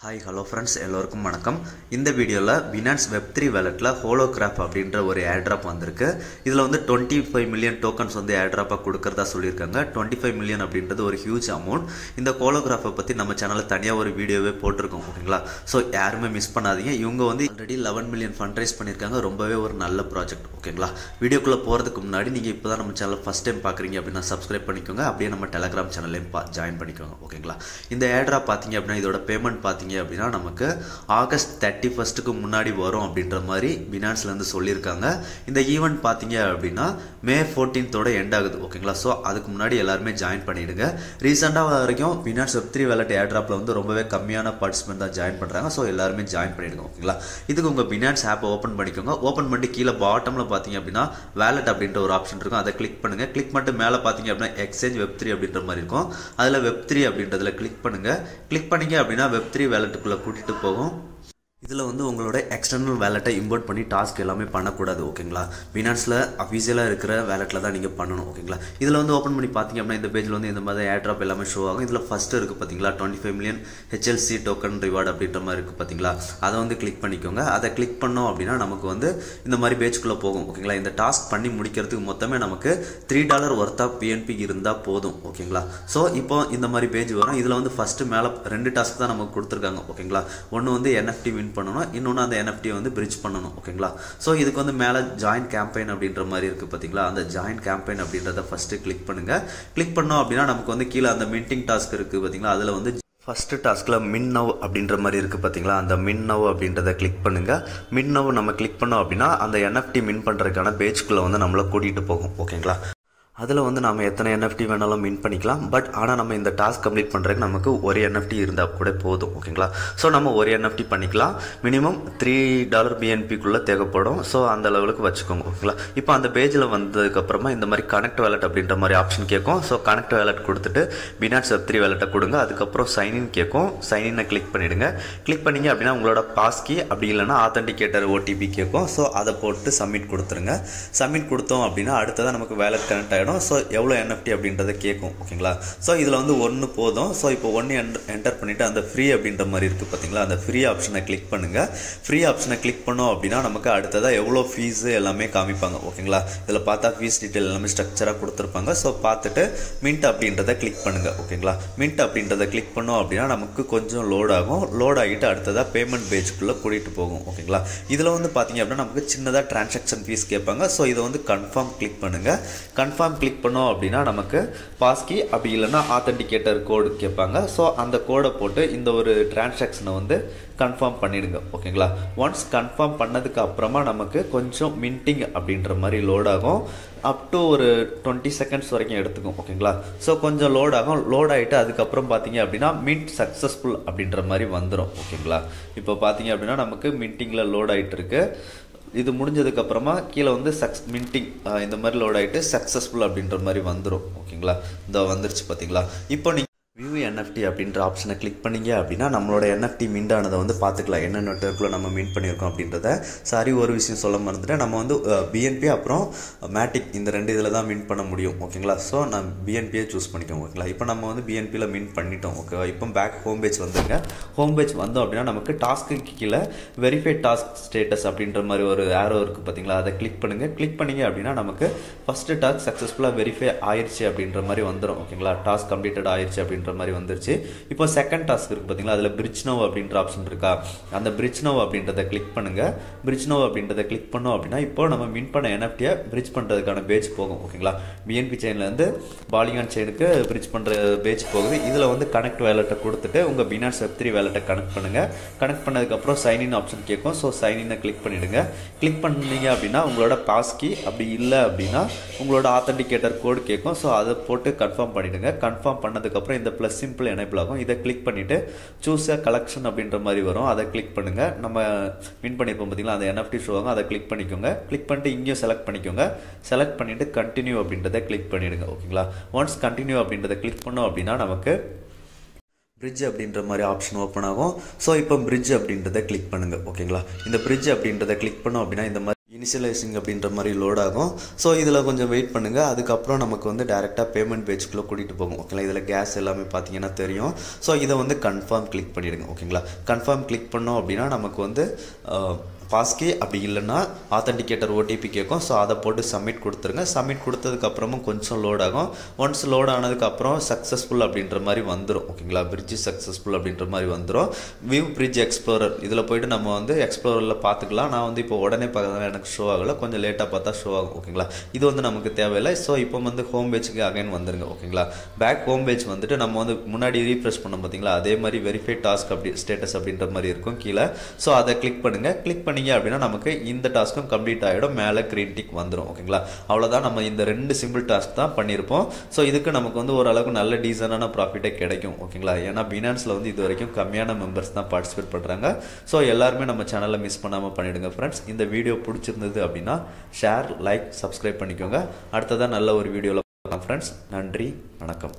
Hi, hello friends, எல்லோருக்கும் வணக்கம். இந்த வீடியோல Binance Web3 walletல Holograph அப்படின்ற ஒரு airdrop வந்திருக்கு. இதுல வந்து 25 million tokens வந்து airdrop கொடுக்கறதா சொல்லிருக்காங்க. 25 million அப்படின்றது ஒரு huge amount. இந்த Holograph பத்தி நம்ம சேனல்ல தனியா ஒரு வீடியோவே போட்டுருக்கோம், ஓகேங்களா? சோ யாருமே மிஸ் பண்ணாதீங்க. இவங்க வந்து ஆல்ரெடி 11 million ஃபண்ட் ரைஸ் பண்ணிருக்காங்க. ரொம்பவே ஒரு நல்ல ப்ராஜெக்ட், ஓகேங்களா? வீடியோக்குள்ள போறதுக்கு முன்னாடி நீங்க இப்போதான் நம்ம சேனலை ஃபர்ஸ்ட் டைம் பாக்குறீங்க அப்படினா Subscribe பண்ணிக்கோங்க. அப்படியே நம்ம Telegram சேனலையும் ஜாயின் பண்ணிக்கோங்க, ஓகேங்களா? இந்த airdrop பாத்தீங்க அப்படினா இதோட பேமெண்ட் பாத்தீங்க அப்படினா நமக்கு ஆகஸ்ட் 31 க்கு முன்னாடி வரும் அப்படின்ற மாதிரி Binanceல இருந்து சொல்லிருக்காங்க. இந்த ஈவென்ட் பாத்தீங்க அப்படினா மே 14th ஓட எண்ட் ஆகுது, ஓகேங்களா? சோ அதுக்கு முன்னாடி எல்லாரும் ஜாயின் பண்ணிடுங்க. ரீசன்ட்டா வரைக்கும் Binance Web3 wallet airdropல வந்து ரொம்பவே கம்மியான பார்ட்டிசிபென்ட் தான் ஜாயின் பண்றாங்க. சோ எல்லாரும் ஜாயின் பண்ணிடுங்க, ஓகேங்களா? இதுக்கு உங்க Binance ஆப் ஓபன் பண்ணிக்கோங்க. ஓபன் பண்ணி கீழ பாட்டம்ல பாத்தீங்க அப்படினா wallet அப்படின்ற ஒரு ஆப்ஷன் இருக்கும். அதை கிளிக் பண்ணுங்க. கிளிக் பண்ணிட்டு மேல பாத்தீங்க அப்படினா எக்ஸ்சேஞ்ச் Web3 அப்படின்ற மாதிரி இருக்கும். அதுல Web3 அப்படின்றதுல கிளிக் பண்ணுங்க. கிளிக் பண்ணீங்க அப்படினா Web3 wallet குள்ள கூட்டிட்டு போகும். இதுல வந்து உங்களோட எக்ஸ்டர்னல் வாலெட்டை இம்போர்ட் பண்ணி டாஸ்க் எல்லாமே பண்ணக்கூடாது, ஓகேங்களா? Binanceல அஃபிஷியலா இருக்கிற வாலெட்ல தான் நீங்க பண்ணணும், ஓகேங்களா? இதுல வந்து ஓபன் பண்ணி பாத்தீங்க அப்படினா இந்த பேஜ்ல வந்து இந்த மாதிரி airdrop எல்லாமே ஷோ ஆகும். இதுல ஃபர்ஸ்ட் இருக்கு பாத்தீங்களா 25 million HLC டோக்கன் ரிவார்ட் அப்படின்ற மாதிரி இருக்கு பாத்தீங்களா? அதை வந்து கிளிக் பண்ணிக்கோங்க. அதை கிளிக் பண்ணோம் அப்படினா நமக்கு வந்து இந்த மாதிரி பேஜ்க்குள்ள போகும், ஓகேங்களா? இந்த டாஸ்க் பண்ணி முடிக்கிறதுக்கு மொத்தமே நமக்கு $3 worth of PNP இருந்தா போதும், ஓகேங்களா? சோ இப்போ இந்த மாதிரி பேஜ் வரும். இதுல வந்து ஃபர்ஸ்ட் மேல ரெண்டு டாஸ்க் தான் நமக்கு கொடுத்திருக்காங்க, ஓகேங்களா? ஒன்னு வந்து NFT வின் பண்ணனும், இன்னொன்னு அந்த NFT வந்து bridge பண்ணனும், ஓகேங்களா? சோ இதுக்கு வந்து மேல ஜாயின் கேம்பெயின் அப்படின்ற மாதிரி இருக்கு பாத்தீங்களா? அந்த ஜாயின் கேம்பெயின் அப்படின்றத ஃபர்ஸ்ட் கிளிக் பண்ணுங்க. கிளிக் பண்ணோம் அப்படினா நமக்கு வந்து கீழ அந்த மின்டிங் டாஸ்க் இருக்கு பாத்தீங்களா? அதுல வந்து ஃபர்ஸ்ட் டாஸ்க்ல மின் நவ் அப்படின்ற மாதிரி இருக்கு பாத்தீங்களா? அந்த மின் நவ் அப்படின்றத கிளிக் பண்ணுங்க. மின் நவ் நம்ம கிளிக் பண்ணோம் அப்படினா அந்த NFT மின் பண்றதுக்கான பேஜ்க்குள்ள வந்து நம்மள கூட்டிட்டு போகும், ஓகேங்களா? அதுல வந்து நாம எத்தனை NFT வேணாலும் மின் பண்ணிக்கலாம். பட் ஆனா நம்ம இந்த டாஸ்க் கம்ப்ளீட் பண்றதுக்கு நமக்கு ஒரு NFT இருந்தா கூட போதும், ஓகேங்களா? சோ நம்ம ஒரு NFT பண்ணிக்கலாம். மினிமம் $3 BNP குள்ள தேவைப்படும். சோ அந்த லெவலுக்கு வச்சுக்கோங்க, ஓகேங்களா? இப்போ அந்த பேஜ்ல வந்ததுக்கு அப்புறமா இந்த மாதிரி கனெக்ட் வாலெட் அப்படின்ற மாதிரி ஆப்ஷன் கேட்கும். சோ கனெக்ட் வாலெட் கொடுத்துட்டு Binance Web3 வாலெட்டை கொடுங்க. அதுக்கப்புறம் சைன் இன் கேட்கும். சைன் இன் கிளிக் பண்ணிடுங்க. கிளிக் பண்ணீங்க அப்படின்னா உங்களோட பாஸ்கி அப்படி இல்லைன்னா ஆத்தென்டிகேட்டர் OTP கேட்கும். ஸோ அதை போட்டு சப்மிட் கொடுத்துருங்க. சப்மிட் கொடுத்தோம் அப்படின்னா அடுத்ததான் நமக்கு வேலெட் கனெக்ட் ஆகிடும். ஸோ எவ்வளோ NFT அப்படின்றத கேட்கும், ஓகேங்களா? ஸோ இதில் வந்து ஒன்று போதும். ஸோ இப்போ ஒன்று என்டர் பண்ணிவிட்டு அந்த ஃப்ரீ அப்படின்ற மாதிரி இருக்குது பார்த்தீங்களா? அந்த ஃப்ரீ ஆப்ஷனை கிளிக் பண்ணுங்கள். ஃப்ரீ ஆப்ஷனை கிளிக் பண்ணோம் அப்படின்னா நமக்கு அடுத்ததாக எவ்வளோ ஃபீஸு எல்லாமே காமிப்பாங்க, ஓகேங்களா? இதில் பார்த்தா ஃபீஸ் டீட்டெயில் எல்லாமே ஸ்ட்ரக்சராக கொடுத்துருப்பாங்க. ஸோ பார்த்துட்டு மின்ட் அப்படின்றத கிளிக் பண்ணுங்கள், ஓகேங்களா? மின்ட் அப்படின்றத கிளிக் பண்ணோம் அப்படின்னா நமக்கு கொஞ்சம் லோட் ஆகும். லோட் ஆகிட்டு அடுத்ததாக பேமெண்ட் பேஜ்க்குள்ளே கூட்டிகிட்டு போகும், ஓகேங்களா? இதில் வந்து பார்த்தீங்க அப்படின்னா நமக்கு சின்னதாக டிரான்சாக்ஷன் ஃபீஸ் கேட்பாங்க. ஸோ இதை வந்து கன்ஃபார்ம் கிளிக் பண்ணுங்கள். கன்ஃபார்ம் கிளிக் பண்ணோம் அப்படின்னா நமக்கு பாஸ்கி அப்படி இல்லைன்னா ஆத்தென்டிகேட்டர் கோடு கேட்பாங்க. ஸோ அந்த கோடை போட்டு இந்த ஒரு டிரான்சாக்ஷனை வந்து கன்ஃபார்ம் பண்ணிடுங்க, ஓகேங்களா? ஒன்ஸ் கன்ஃபார்ம் பண்ணதுக்கு அப்புறமா நமக்கு கொஞ்சம் மின்டிங் அப்படின்ற மாதிரி லோட் ஆகும். அப் டு ஒரு 20 செகண்ட்ஸ் வரைக்கும் எடுத்துக்கும், ஓகேங்களா? ஸோ கொஞ்சம் லோட் ஆகும். லோட் ஆகிட்டு அதுக்கப்புறம் பார்த்தீங்க அப்படின்னா மின்ட் சக்ஸஸ்ஃபுல் அப்படின்ற மாதிரி வந்துடும், ஓகேங்களா? இப்போ பார்த்தீங்க அப்படின்னா நமக்கு மின்டிங்கில் லோட் ஆகிட்டு இருக்கு. இது முடிஞ்சதுக்கு அப்புறமா கீழே வந்து மின்டிங் இந்த மாதிரி லோட் ஆகிட்டு சக்ஸஸ்ஃபுல் அப்படின்ற மாதிரி வந்துடும், ஓகேங்களா? இந்த வந்துருச்சு பார்த்தீங்களா? இப்போ நீங்கள் வியூ NFT அப்படின்ற ஆப்ஷனை கிளிக் பண்ணீங்க அப்படின்னா நம்மளோட NFT மின்ட் ஆனதை வந்து பார்த்துக்கலாம். என்ன நெட்வொர்க்கில் நம்ம மின்ட் பண்ணியிருக்கோம் அப்படின்றத. சாரி, ஒரு விஷயம் சொல்ல மறந்துட்டேன். நம்ம வந்து BNP அப்புறம் மேட்டிக் இந்த ரெண்டு இதில் தான் மின்ட் பண்ண முடியும், ஓகேங்களா? ஸோ நான் BNPயை சூஸ் பண்ணிக்கோங்க, ஓகேங்களா? இப்போ நம்ம வந்து BNPயில் மின்ட் பண்ணிட்டோம், ஓகேவா? இப்போ பேக் ஹோம் பேஜ் வந்துங்க. ஹோம் பேஜ் வந்தோம் அப்படின்னா நமக்கு டாஸ்க்கு கீழே வெரிஃபை டாஸ்க் ஸ்டேட்டஸ் அப்படின்ற மாதிரி ஒரு ஆரோ இருக்குது பார்த்தீங்களா? அதை கிளிக் பண்ணுங்கள். கிளிக் பண்ணீங்க அப்படின்னா நமக்கு ஃபஸ்ட்டு டாஸ்க் சக்ஸஸ்ஃபுல்லாக வெரிஃபை ஆயிடுச்சு அப்படின்ற மாதிரி வந்துடும், ஓகேங்களா? டாஸ்க் கம்ப்ளீட்டட் ஆயிடுச்சு அப்படின்ற மாதிரி வந்துருச்சு. இப்போ செகண்ட் டாஸ்க் இருக்கு பாத்தீங்களா? அதுல bridge now அப்படின்ற ஆப்ஷன் இருக்கா? அந்த bridge now அப்படின்றத கிளிக் பண்ணுங்க. bridge now அப்படின்றத கிளிக் பண்ணோம் அப்படின்னா இப்போ நம்ம மின் பண்ண NFT bridge பண்றதுக்கான பேஜ் போகும், ஓகேங்களா? BNP செயின்ல இருந்து பாலிகான் செயினுக்கு bridge பண்ற பேஜ் போகுது. இதுல வந்து கனெக்ட் வாலெட்டை கொடுத்துட்டு உங்க Binance Web3 வாலெட்டை கனெக்ட் பண்ணுங்க. கனெக்ட் பண்ணதுக்கு அப்புறம் சைன் இன் ஆப்ஷன் கேட்கும். ஸோ சைன் இன் கிளிக் பண்ணிடுங்க. கிளிக் பண்ணீங்க அப்படின்னா உங்களோட பாஸ்கி அப்படி இல்லை அப்படின்னா உங்களோட ஆத்தென்டிகேட்டர் கோடு கேட்கும். ஸோ அதை போட்டு கன்ஃபார்ம் பண்ணிடுங்க. கன்ஃபார்ம் பண்ணதுக்கு அப்புறம் இந்த ப்ளஸ் சிம்பிள் எனேபிள் ஆகும். இதை கிளிக் பண்ணிட்டு சூஸ் அ கலெக்ஷன் அப்படின்ற மாதிரி வரும். அதை கிளிக் பண்ணுங்க. நம்ம வின் பண்ணிருப்போம் பார்த்தீங்களா? அந்த NFT ஷோ ஆகும். அதை கிளிக் பண்ணிக்கோங்க. கிளிக் பண்ணிட்டு இங்கேயும் செலக்ட் பண்ணிக்கோங்க. செலக்ட் பண்ணிட்டு கண்டினியூ அப்படின்றத கிளிக் பண்ணிடுங்க, ஓகேங்களா? ஒன்ஸ் கண்டினியூ அப்படின்றத கிளிக் பண்ணோம் அப்படின்னா நமக்கு bridge அப்படின்ற மாதிரி ஆப்ஷன் ஓப்பன் ஆகும். ஸோ இப்போ bridge அப்படின்றத கிளிக் பண்ணுங்க, ஓகேங்களா? இந்த bridge அப்படின்றத கிளிக் பண்ணோம் அப்படின்னா இந்த மாதிரி இனிஷியலைசிங் அப்படின்ற மாதிரி லோட் ஆகும். ஸோ இதில் கொஞ்சம் வெயிட் பண்ணுங்கள். அதுக்கப்புறம் நமக்கு வந்து டேரெக்டாக பேமெண்ட் பேஜ்க்குள்ளே கூட்டிகிட்டு போகும். ஓகேங்களா, இதில் கேஸ் எல்லாமே பார்த்தீங்கன்னா தெரியும். ஸோ இதை வந்து கன்ஃபார்ம் கிளிக் பண்ணிவிடுங்க. ஓகேங்களா, கன்ஃபார்ம் கிளிக் பண்ணோம் அப்படின்னா நமக்கு வந்து பாஸ்கி அப்படி இல்லைன்னா ஆத்தென்டிகேட்டர் ஓடிபி கேட்கும். ஸோ அதை போட்டு சப்மிட் கொடுத்துருங்க. சப்மிட் கொடுத்ததுக்கப்புறமும் கொஞ்சம் லோட் ஆகும். ஒன்ஸ் லோட் ஆனதுக்கப்புறம் சக்ஸஸ்ஃபுல் அப்படின்ற மாதிரி வந்துடும். ஓகேங்களா, பிரிட்ஜ் சக்ஸஸ்ஃபுல் அப்படின்ற மாதிரி வந்துடும். வியூ பிரிட்ஜ் எக்ஸ்ப்ளோரர் இதில் போய்ட்டு நம்ம வந்து எக்ஸ்ப்ளோரரில் பார்த்துக்கலாம். நான் வந்து இப்போ உடனே பார்க்கறதுனால எனக்கு ஷோ ஆகலை, கொஞ்சம் லேட்டாக பார்த்தா ஷோ ஆகும். ஓகேங்களா, இது வந்து நமக்கு தேவையில்லை. ஸோ இப்போ வந்து ஹோம் பேஜுக்கு அகைன் வந்துருங்க. ஓகேங்களா, பேக் ஹோம் பேஜ் வந்துட்டு நம்ம வந்து முன்னாடி ரீஃப்ரெஷ் பண்ணோம் பார்த்தீங்களா, அதே மாதிரி வெரிஃபை டாஸ்க் அப்படி ஸ்டேட்டஸ் அப்படின்ற மாதிரி இருக்கும் கீழே. ஸோ அதை கிளிக் பண்ணுங்கள். கிளிக் பண்ணீங்க அப்படின்னா நமக்கு இந்த டாஸ்க்கும் கம்ப்ளீட் ஆகிடும். மேலே கிரீன் டிக் வந்துடும். ஓகேங்களா, அவ்வளோதான். நம்ம இந்த 2 சிம்பிள் டாஸ்க் தான் பண்ணியிருப்போம். ஸோ இதுக்கு நமக்கு வந்து ஓரளவுக்கு நல்ல டீசனான ப்ராஃபிட்டே கிடைக்கும். ஓகேங்களா, ஏன்னா பினான்ஸில் வந்து இது வரைக்கும் கம்மியான மெம்பர்ஸ் தான் பார்ட்டிசிபேட் பண்ணுறாங்க. ஸோ எல்லாருமே நம்ம சேனலை மிஸ் பண்ணாமல் பண்ணிவிடுங்க ஃப்ரெண்ட்ஸ். இந்த வீடியோ பிடிச்சிருந்தது அப்படின்னா ஷேர், லைக், சப்ஸ்கிரைப் பண்ணிக்கோங்க. அடுத்ததான் நல்ல ஒரு வீடியோவில் பார்க்கலாம் ஃப்ரெண்ட்ஸ். நன்றி, வணக்கம்.